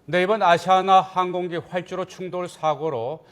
네, 이번 아시아나 항공기 활주로 충돌 사고로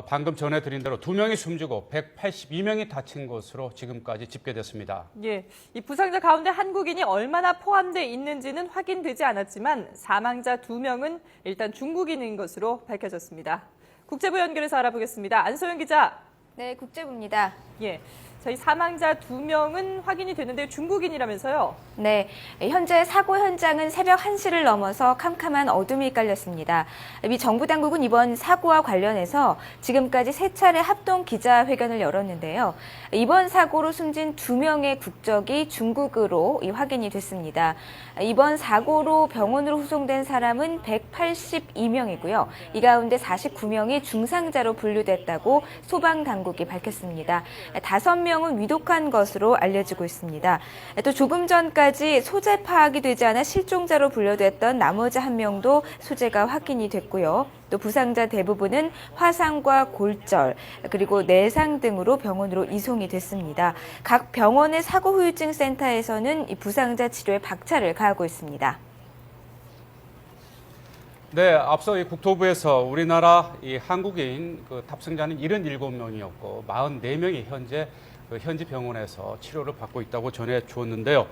방금 전해드린 대로 2명이 숨지고 182명이 다친 것으로 지금까지 집계됐습니다. 예, 이 부상자 가운데 한국인이 얼마나 포함돼 있는지는 확인되지 않았지만 사망자 2명은 일단 중국인인 것으로 밝혀졌습니다. 국제부 연결해서 알아보겠습니다. 안소영 기자. 네, 국제부입니다. 예, 저희 사망자 2명은 확인이 됐는데 중국인이라면서요? 네, 현재 사고 현장은 새벽 1시를 넘어서 캄캄한 어둠이 깔렸습니다. 미 정부 당국은 이번 사고와 관련해서 지금까지 3차례 합동 기자회견을 열었는데요. 이번 사고로 숨진 2명의 국적이 중국으로 확인이 됐습니다. 이번 사고로 병원으로 후송된 사람은 182명이고요. 이 가운데 49명이 중상자로 분류됐다고 소방당국이 밝혔습니다. 5명은 위독한 것으로 알려지고 있습니다. 또 조금 전까지 소재 파악이 되지 않아 실종자로 분류됐던 나머지 1명도 소재가 확인이 됐고요. 또 부상자 대부분은 화상과 골절, 그리고 내상 등으로 병원으로 이송이 됐습니다. 각 병원의 사고후유증 센터에서는 이 부상자 치료에 박차를 가하고 있습니다. 네, 앞서 이 국토부에서 우리나라 이 한국인 탑승자는 77명이었고 44명이 현지 병원에서 치료를 받고 있다고 전해 주었는데요.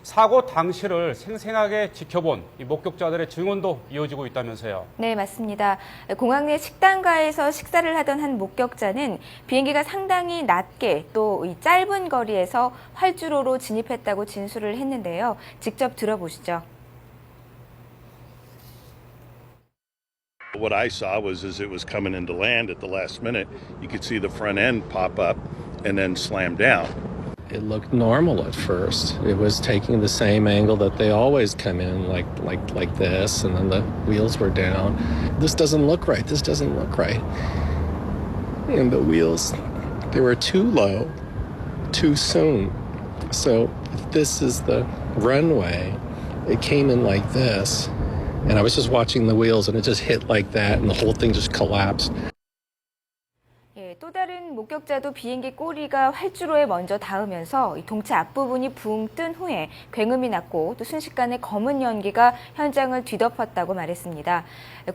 사고 당시를 생생하게 지켜본 이 목격자들의 증언도 이어지고 있다면서요. 네, 맞습니다. 공항 내 식당가에서 식사를 하던 한 목격자는 비행기가 상당히 낮게 또 이 짧은 거리에서 활주로로 진입했다고 진술을 했는데요. 직접 들어보시죠. What I saw was as it was coming into land at the last minute, you could see the front end pop up and then slam down. It looked normal at first. It was taking the same angle that they always come in, like this, and then the wheels were down. This doesn't look right. This doesn't look right. And the wheels, they were too low, too soon. So if this is the runway, it came in like this. And I was just watching the wheels and it just hit like that and the whole thing just collapsed. 또 다른 목격자도 비행기 꼬리가 활주로에 먼저 닿으면서 동체 앞부분이 붕 뜬 후에 굉음이 났고 또 순식간에 검은 연기가 현장을 뒤덮었다고 말했습니다.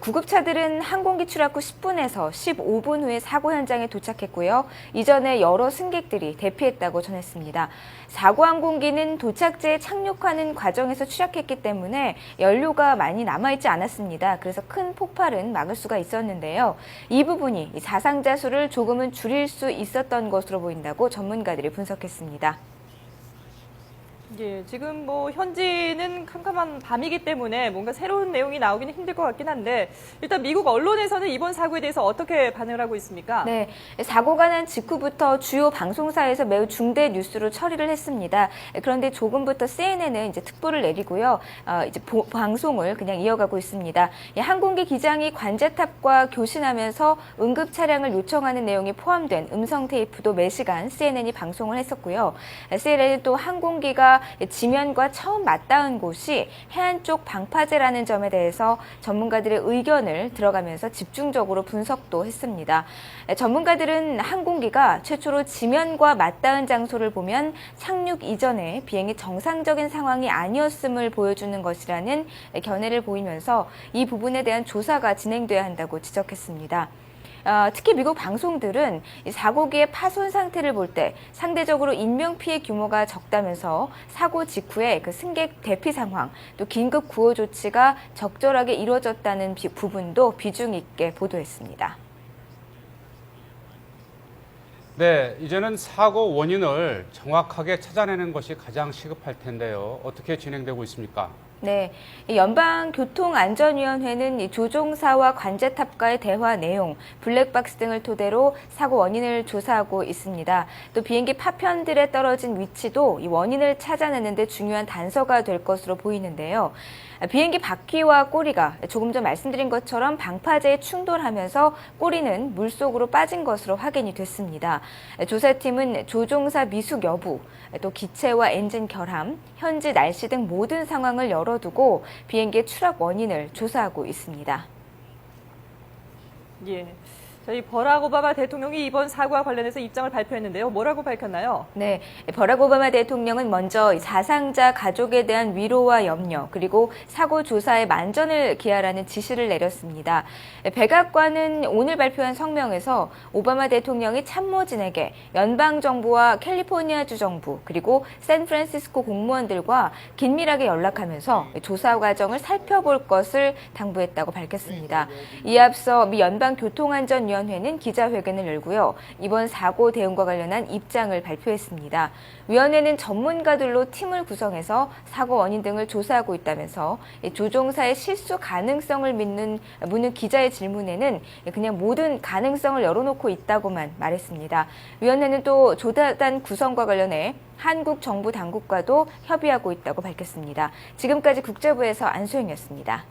구급차들은 항공기 추락 후 10분에서 15분 후에 사고 현장에 도착했고요. 이전에 여러 승객들이 대피했다고 전했습니다. 사고 항공기는 도착지에 착륙하는 과정에서 추락했기 때문에 연료가 많이 남아있지 않았습니다. 그래서 큰 폭발은 막을 수가 있었는데요. 이 부분이 사상자 수를 조금은 줄일 수 있었던 것으로 보인다고 전문가들이 분석했습니다. 예, 지금 현지는 캄캄한 밤이기 때문에 뭔가 새로운 내용이 나오기는 힘들 것 같긴 한데 일단 미국 언론에서는 이번 사고에 대해서 어떻게 반응을 하고 있습니까? 네, 사고가 난 직후부터 주요 방송사에서 매우 중대 뉴스로 처리를 했습니다. 그런데 조금부터 CNN은 이제 특보를 내리고요, 이제 방송을 그냥 이어가고 있습니다. 항공기 기장이 관제탑과 교신하면서 응급 차량을 요청하는 내용이 포함된 음성 테이프도 매시간 CNN이 방송을 했었고요. CNN은 또 항공기가 지면과 처음 맞닿은 곳이 해안 쪽 방파제라는 점에 대해서 전문가들의 의견을 들어가면서 집중적으로 분석도 했습니다. 전문가들은 항공기가 최초로 지면과 맞닿은 장소를 보면 착륙 이전에 비행이 정상적인 상황이 아니었음을 보여주는 것이라는 견해를 보이면서 이 부분에 대한 조사가 진행돼야 한다고 지적했습니다. 특히 미국 방송들은 이 사고기의 파손 상태를 볼 때 상대적으로 인명피해 규모가 적다면서 사고 직후에 그 승객 대피 상황, 또 긴급 구호 조치가 적절하게 이루어졌다는 부분도 비중 있게 보도했습니다. 네, 이제는 사고 원인을 정확하게 찾아내는 것이 가장 시급할 텐데요. 어떻게 진행되고 있습니까? 네, 연방교통안전위원회는 조종사와 관제탑과의 대화 내용, 블랙박스 등을 토대로 사고 원인을 조사하고 있습니다. 또 비행기 파편들에 떨어진 위치도 이 원인을 찾아내는 데 중요한 단서가 될 것으로 보이는데요. 비행기 바퀴와 꼬리가 조금 전 말씀드린 것처럼 방파제에 충돌하면서 꼬리는 물속으로 빠진 것으로 확인이 됐습니다. 조사팀은 조종사 미숙 여부, 또 기체와 엔진 결함, 현지 날씨 등 모든 상황을 열어두고 비행기의 추락 원인을 조사하고 있습니다. 예. 저희 버락 오바마 대통령이 이번 사고와 관련해서 입장을 발표했는데요. 뭐라고 밝혔나요? 네, 버락 오바마 대통령은 먼저 사상자 가족에 대한 위로와 염려, 그리고 사고 조사에 만전을 기하라는 지시를 내렸습니다. 백악관은 오늘 발표한 성명에서 오바마 대통령이 참모진에게 연방정부와 캘리포니아주 정부, 그리고 샌프란시스코 공무원들과 긴밀하게 연락하면서 조사 과정을 살펴볼 것을 당부했다고 밝혔습니다. 이에 앞서 미 연방교통안전위원회는 기자회견을 열고요. 이번 사고 대응과 관련한 입장을 발표했습니다. 위원회는 전문가들로 팀을 구성해서 사고 원인 등을 조사하고 있다면서 조종사의 실수 가능성을 묻는 기자의 질문에는 그냥 모든 가능성을 열어놓고 있다고만 말했습니다. 위원회는 또 조사단 구성과 관련해 한국 정부 당국과도 협의하고 있다고 밝혔습니다. 지금까지 국제부에서 안소영이었습니다.